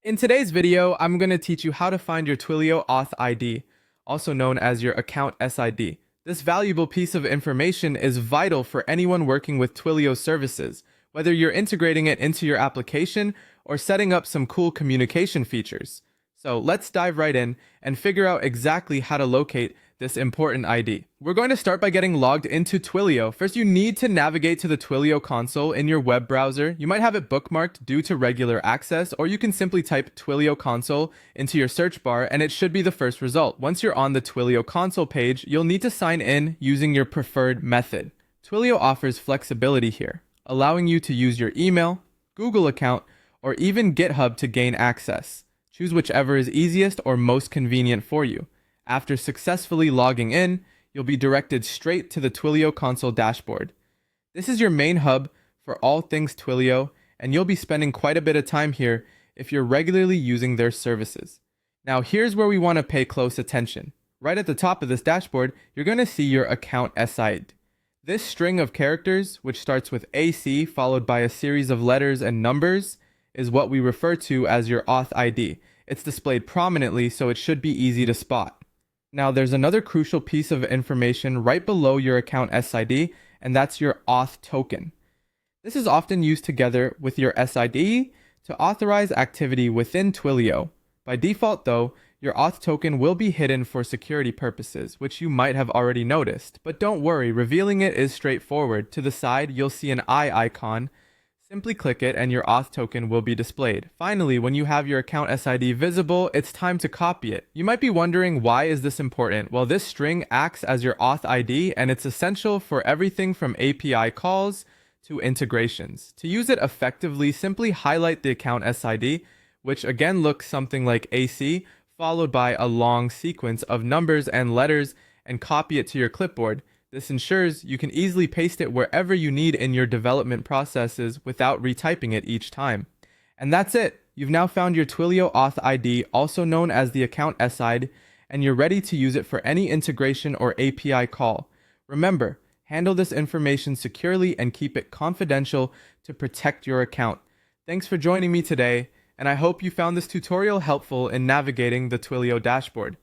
In today's video, I'm going to teach you how to find your Twilio Auth ID, also known as your account SID. This valuable piece of information is vital for anyone working with Twilio services, whether you're integrating it into your application or setting up some cool communication features. So let's dive right in and figure out exactly how to locate this important ID. We're going to start by getting logged into Twilio. First, you need to navigate to the Twilio Console in your web browser. You might have it bookmarked due to regular access, or you can simply type Twilio Console into your search bar and it should be the first result. Once you're on the Twilio Console page, you'll need to sign in using your preferred method. Twilio offers flexibility here, allowing you to use your email, Google account, or even GitHub to gain access. Choose whichever is easiest or most convenient for you. After successfully logging in, you'll be directed straight to the Twilio Console dashboard. This is your main hub for all things Twilio, and you'll be spending quite a bit of time here if you're regularly using their services. Now here's where we want to pay close attention. Right at the top of this dashboard, you're going to see your account SID. This string of characters, which starts with AC followed by a series of letters and numbers, is what we refer to as your Auth ID. It's displayed prominently, so it should be easy to spot. Now, there's another crucial piece of information right below your account SID, and that's your Auth token. This is often used together with your SID to authorize activity within Twilio. By default, though, your Auth token will be hidden for security purposes, which you might have already noticed. But don't worry, revealing it is straightforward. To the side, you'll see an eye icon. Simply click it and your Auth token will be displayed. Finally, when you have your account SID visible, it's time to copy it. You might be wondering, why is this important? Well, this string acts as your Auth ID and it's essential for everything from API calls to integrations. To use it effectively, simply highlight the account SID, which again looks something like AC, followed by a long sequence of numbers and letters, and copy it to your clipboard. This ensures you can easily paste it wherever you need in your development processes without retyping it each time. And that's it. You've now found your Twilio Auth ID, also known as the account SID, and you're ready to use it for any integration or API call. Remember, handle this information securely and keep it confidential to protect your account. Thanks for joining me today, and I hope you found this tutorial helpful in navigating the Twilio dashboard.